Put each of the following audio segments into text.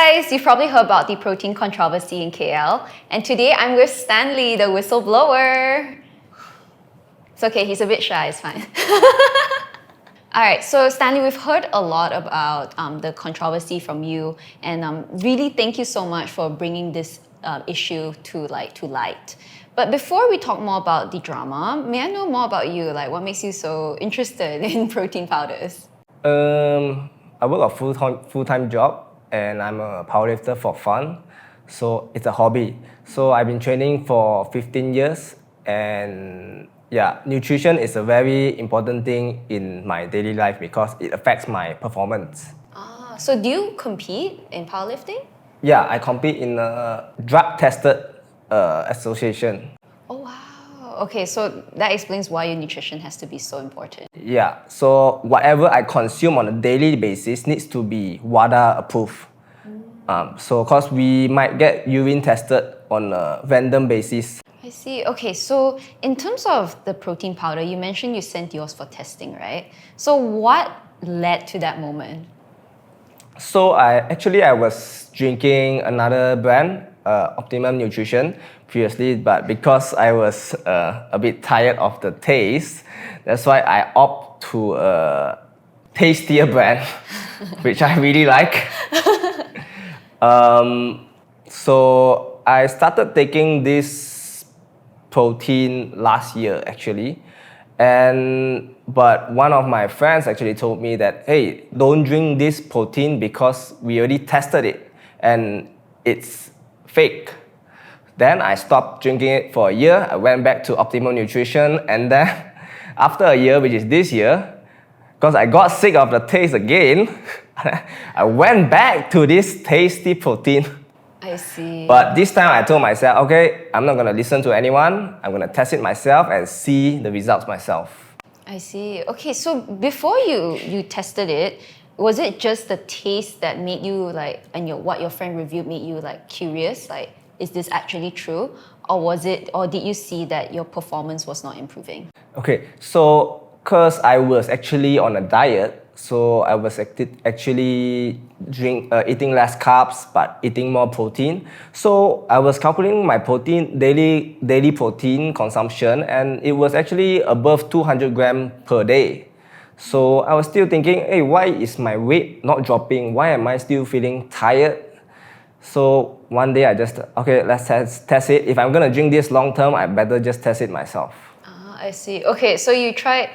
guys, you've probably heard about the protein controversy in KL, and today I'm with Stanley, the whistleblower. It's okay, he's a bit shy, it's fine. Alright, so Stanley, we've heard a lot about the controversy from you, and really thank you so much for bringing this issue to light. But before we talk more about the drama, may I know more about you? Like, what makes you so interested in protein powders? I work a full-time job and I'm a powerlifter for fun. So it's a hobby. So I've been training for 15 years and yeah, nutrition is a very important thing in my daily life because it affects my performance. So do you compete in powerlifting? Yeah, I compete in a drug-tested association. Oh wow. Okay, so that explains why your nutrition has to be so important. Yeah, so whatever I consume on a daily basis needs to be WADA approved. So because we might get urine tested on a random basis. I see. Okay, so in terms of the protein powder, you mentioned you sent yours for testing, right? So what led to that moment? So I was drinking another brand, Optimum Nutrition, previously, but because I was a bit tired of the taste, that's why I opt to a tastier brand, which I really like. So I started taking this protein last year actually, but one of my friends actually told me that, hey, don't drink this protein because we already tested it and it's fake. Then I stopped drinking it for a year. I went back to Optimal Nutrition, and then after a year, which is this year, because I got sick of the taste again, I went back to this tasty protein. I see. But this time I told myself, okay, I'm not gonna listen to anyone. I'm gonna test it myself and see the results myself. I see. Okay, so before you tested it, was it just the taste that made you what your friend reviewed made you curious? Like, is this actually true? Or did you see that your performance was not improving? Okay, so because I was actually on a diet, so I was actually eating less carbs but eating more protein. So I was calculating my daily protein consumption, and it was actually above 200 grams per day. So I was still thinking, hey, why is my weight not dropping? Why am I still feeling tired? So one day I just, okay, let's test it. If I'm gonna drink this long term, I better just test it myself. I see. Okay, so you tried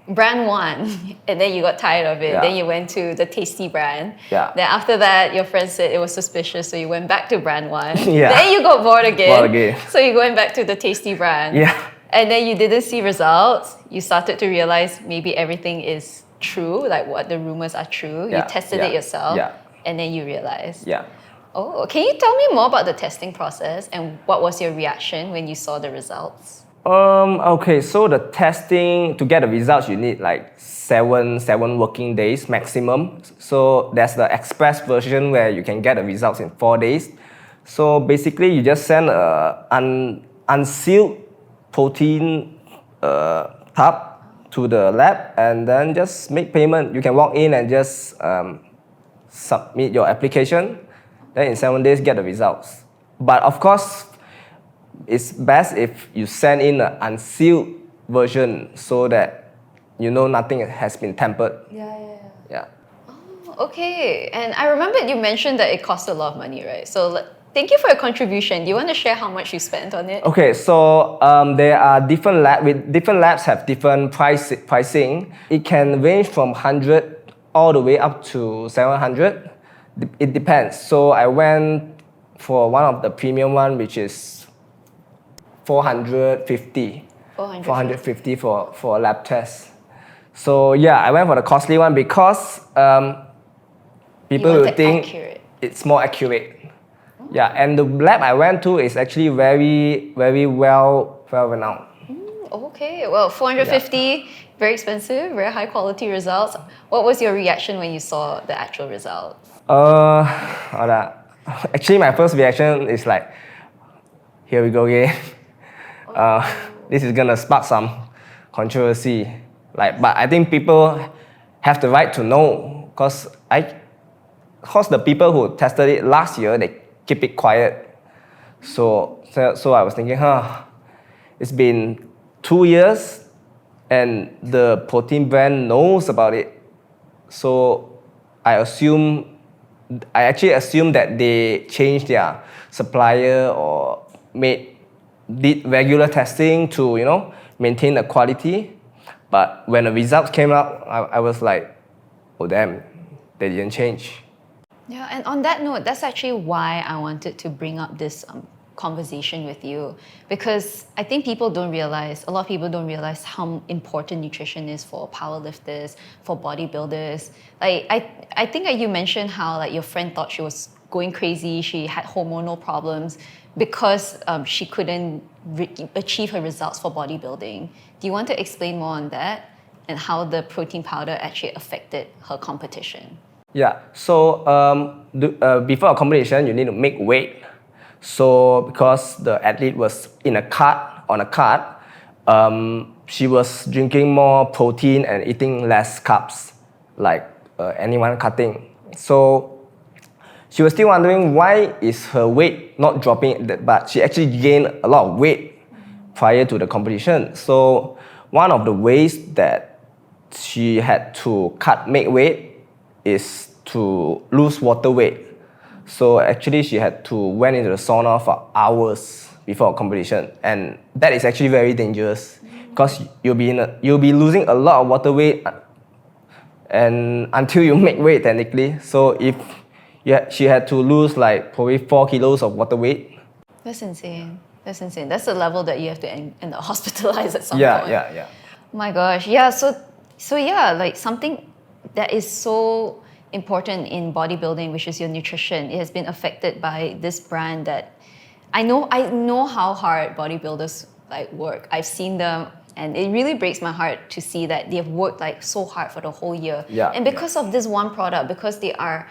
brand one and then you got tired of it. Yeah. Then you went to the tasty brand. Yeah. Then after that, your friend said it was suspicious, so you went back to brand one. Yeah. Then you got bored again. Bored again. So you went back to the tasty brand. Yeah. And then you didn't see results. You started to realize maybe everything is true, like what the rumors are true. Yeah. You tested it yourself. Yeah. And then you realized. Yeah. Oh, can you tell me more about the testing process and what was your reaction when you saw the results? Okay, so the testing, to get the results, you need like seven working days maximum. So there's the express version where you can get the results in 4 days. So basically, you just send an unsealed protein tub to the lab and then just make payment. You can walk in and just submit your application. Then in 7 days, get the results. But of course, it's best if you send in an unsealed version so that you know nothing has been tampered. Yeah. Oh, okay. And I remember you mentioned that it cost a lot of money, right? So thank you for your contribution. Do you want to share how much you spent on it? Okay, so there are different labs have different pricing. It can range from 100 all the way up to 700. It depends. So I went for one of the premium one, which is 450 for a lab test. So yeah, I went for the costly one because people will think it's more accurate. Yeah, and the lab I went to is actually very well renowned. Okay, well, 450, very expensive, very high quality results. What was your reaction when you saw the actual results? Actually, my first reaction is like, here we go again. This is gonna spark some controversy. But I think people have the right to know, because cause the people who tested it last year, they keep it quiet. So I was thinking, it's been 2 years and the protein brand knows about it. So I actually assumed that they changed their supplier or did regular testing to, maintain the quality. But when the results came out, I was like, oh damn, they didn't change. Yeah, and on that note, that's actually why I wanted to bring up this conversation with you, because I think a lot of people don't realize how important nutrition is for powerlifters, for bodybuilders. Like I think that you mentioned how like your friend thought she was going crazy, she had hormonal problems because she couldn't achieve her results for bodybuilding. Do you want to explain more on that and how the protein powder actually affected her competition? Yeah, so before a competition, you need to make weight. So because the athlete was on a cart, she was drinking more protein and eating less carbs, like anyone cutting. So she was still wondering why is her weight not dropping, but she actually gained a lot of weight prior to the competition. So one of the ways that she had to make weight is to lose water weight. So actually she had to went into the sauna for hours before a competition, and that is actually very dangerous because you'll be losing a lot of water weight and until you make weight technically. So she had to lose like probably 4 kilos of water weight. That's insane. That's insane. That's the level that you have to end up hospitalized at some point. Yeah. Oh my gosh. Yeah. So yeah, like something that is so important in bodybuilding, which is your nutrition, it has been affected by this brand that I know how hard bodybuilders like work. I've seen them, and it really breaks my heart to see that they have worked like so hard for the whole year. Yeah, and because of this one product, because they are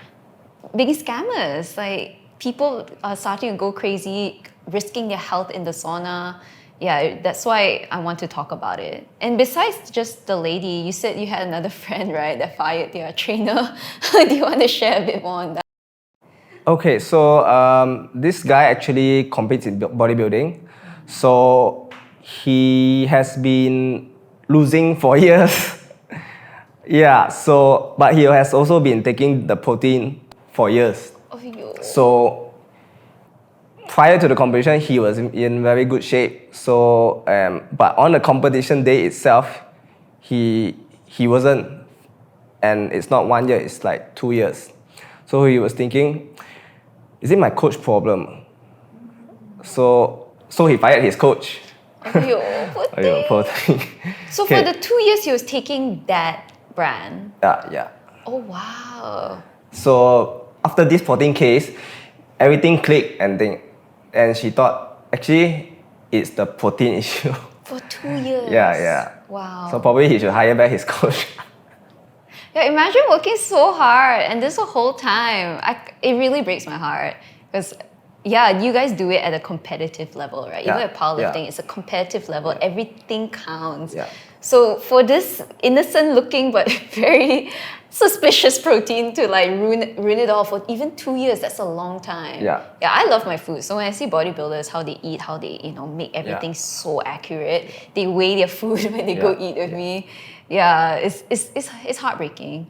being scammers, like people are starting to go crazy, risking their health in the sauna. Yeah, that's why I want to talk about it. And besides just the lady, you said you had another friend, right, that fired their trainer. Do you want to share a bit more on that? Okay, so this guy actually competes in bodybuilding. So he has been losing for years. Yeah, but he has also been taking the protein for years. Oh, yo. So prior to the competition, he was in very good shape. So, but on the competition day itself, he wasn't, and it's not 1 year; it's like 2 years. So he was thinking, is it my coach problem? So he fired his coach. Yo, poor thing. So Okay. for the 2 years, he was taking that brand. Yeah. Oh wow. So after this 14 case, everything clicked and she thought actually it's the protein issue. For 2 years. Yeah. Wow. So probably he should hire back his coach. Yeah, imagine working so hard and this the whole time. It really breaks my heart because yeah, you guys do it at a competitive level, right? Even Yeah, at powerlifting, yeah. it's a competitive level. Yeah. Everything counts. Yeah. So for this innocent looking but very suspicious protein to like ruin it all for even 2 years, that's a long time. Yeah. Yeah, I love my food. So when I see bodybuilders, how they eat, how they make everything so accurate, they weigh their food when they go Yeah. eat with me. Yeah, it's heartbreaking.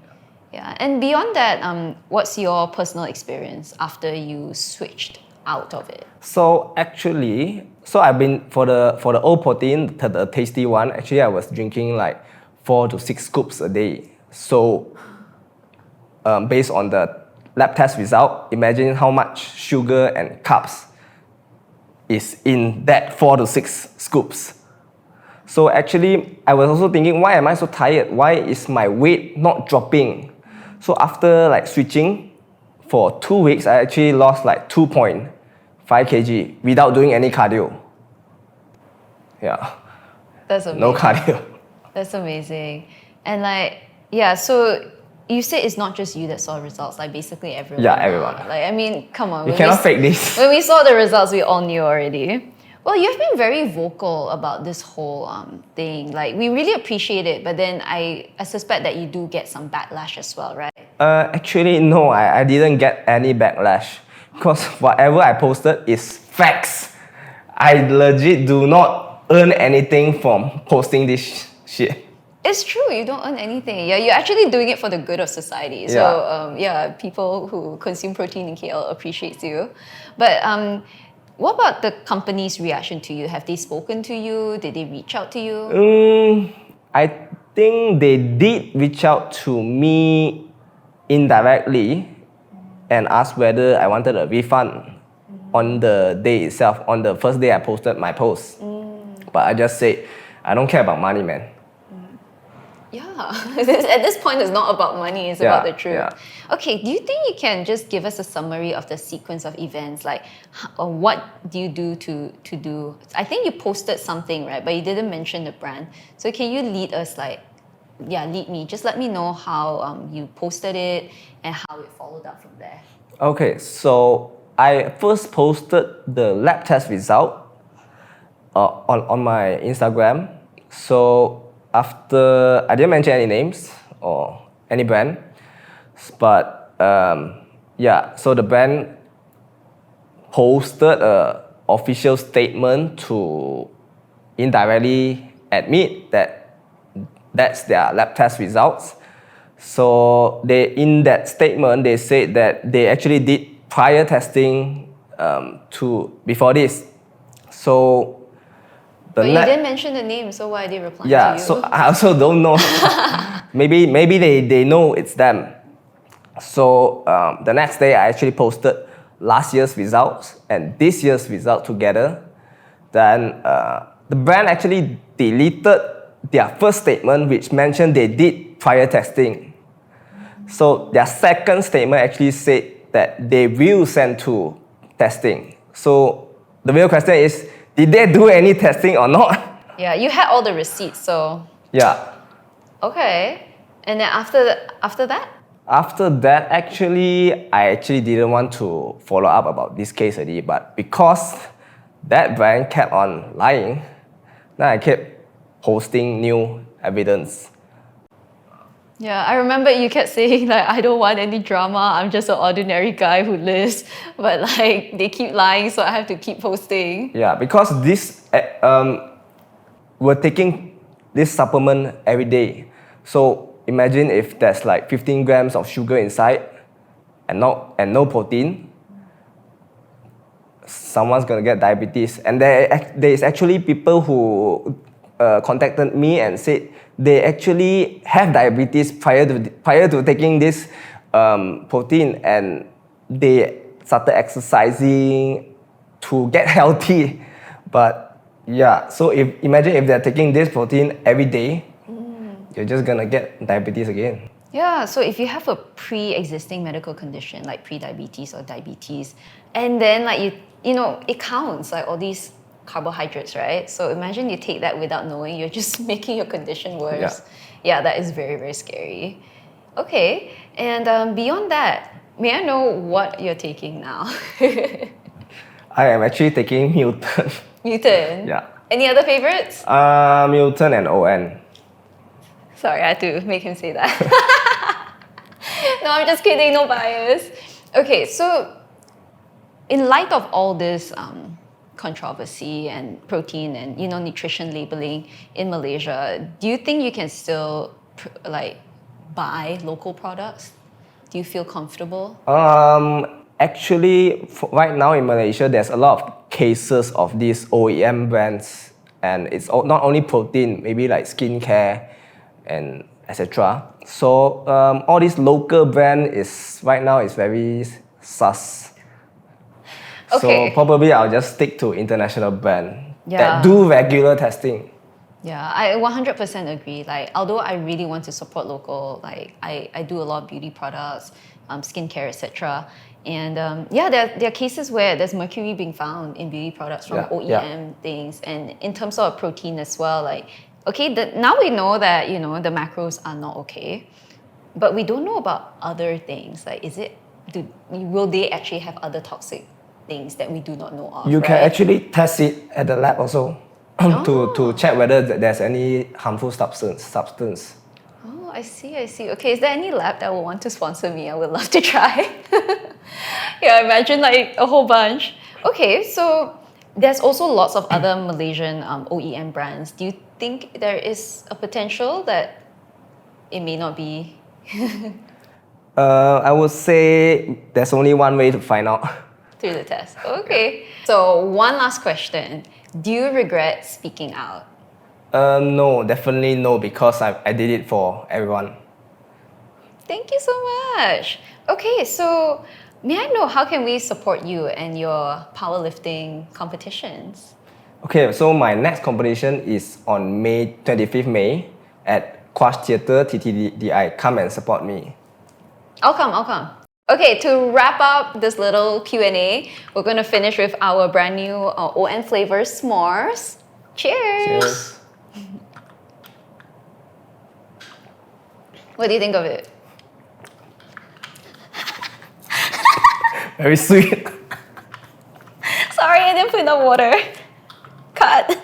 Yeah, and beyond that, what's your personal experience after you switched out of it? So actually, I've been for the old protein, the tasty one. Actually, I was drinking like 4 to 6 scoops a day. So based on the lab test result, imagine how much sugar and carbs is in that 4 to 6 scoops. So actually, I was also thinking, why am I so tired? Why is my weight not dropping? So after like switching for 2 weeks, I actually lost like 2.5 kg without doing any cardio. Yeah. That's amazing. No cardio. That's amazing. And like, yeah, so you said it's not just you that saw results, like basically everyone. Yeah, everyone. Like, I mean, come on. You cannot fake this. When we saw the results, we all knew already. Well, you've been very vocal about this whole thing. Like, we really appreciate it, but then I suspect that you do get some backlash as well, right? Actually, no, I didn't get any backlash because whatever I posted is facts. I legit do not earn anything from posting this shit. It's true, you don't earn anything. Yeah, you're actually doing it for the good of society. So, people who consume protein in KL appreciates you. But what about the company's reaction to you? Have they spoken to you? Did they reach out to you? I think they did reach out to me indirectly and asked whether I wanted a refund on the day itself, on the first day I posted my post. But I just said, I don't care about money, man. Yeah, at this point, it's not about money, it's about the truth. Yeah. Okay, do you think you can just give us a summary of the sequence of events? Like, what do you do to do? I think you posted something, right? But you didn't mention the brand. So can you lead us, lead me. Just let me know how you posted it and how it followed up from there. Okay, so I first posted the lab test result on my Instagram. So after, I didn't mention any names or any brand, but so the brand posted a official statement to indirectly admit that that's their lab test results. So in that statement, they said that they actually did prior testing before this. So but you didn't mention the name, so why are they replying to you? Yeah, so I also don't know. maybe they know it's them. So the next day, I actually posted last year's results and this year's result together. Then the brand actually deleted their first statement, which mentioned they did prior testing. So their second statement actually said that they will send to testing. So the real question is, did they do any testing or not? Yeah, you had all the receipts, so... Yeah. Okay. And then after that? After that, I actually didn't want to follow up about this case already, but because that brand kept on lying, then I kept posting new evidence. Yeah, I remember you kept saying like, I don't want any drama, I'm just an ordinary guy who lives, but like they keep lying, so I have to keep posting. Yeah, because we're taking this supplement every day. So imagine if there's like 15 grams of sugar inside and no protein, someone's gonna get diabetes. And there is actually people who contacted me and said they actually have diabetes prior to taking this protein, and they started exercising to get healthy. But yeah, so imagine if they're taking this protein every day, you're just gonna get diabetes again. Yeah, so if you have a pre-existing medical condition like pre-diabetes or diabetes, and then like you know, it counts like all these carbohydrates, right? So imagine you take that without knowing, you're just making your condition worse. Yeah, that is very, very scary. Okay, and beyond that, may I know what you're taking now? I am actually taking Mutant. Mutant? Yeah. Any other favorites? Mutant and ON. Sorry, I had to make him say that. No, I'm just kidding, no bias. Okay, so in light of all this controversy and protein and nutrition labeling in Malaysia, do you think you can still buy local products? Do you feel comfortable? Actually, right now in Malaysia, there's a lot of cases of these OEM brands, and it's not only protein, maybe like skincare and etc. So all this local brand right now is very sus. Okay. So probably I'll just stick to international brand Yeah. that do regular testing. Yeah, I 100% agree. Like, although I really want to support local, like I do a lot of beauty products, skincare, etc. And there are cases where there's mercury being found in beauty products from OEM things, and in terms of protein as well. Like, okay, now we know that the macros are not okay, but we don't know about other things. Like, will they actually have other toxic things that we do not know of. You right? can actually test it at the lab also to check whether there's any harmful substance. Oh, I see, I see. Okay, is there any lab that will want to sponsor me? I would love to try. Yeah, imagine like a whole bunch. Okay, so there's also lots of other Malaysian OEM brands. Do you think there is a potential that it may not be? I would say there's only one way to find out. Through the test. Okay. So one last question. Do you regret speaking out? No, definitely no, because I did it for everyone. Thank you so much. Okay, so may I know how can we support you and your powerlifting competitions? Okay, so my next competition is on May 25th May at Quash Theatre TTDI. Come and support me. I'll come. Okay, to wrap up this little Q&A, we're going to finish with our brand new ON flavor s'mores. Cheers! Cheers. What do you think of it? Very sweet. Sorry, I didn't put enough water. Cut.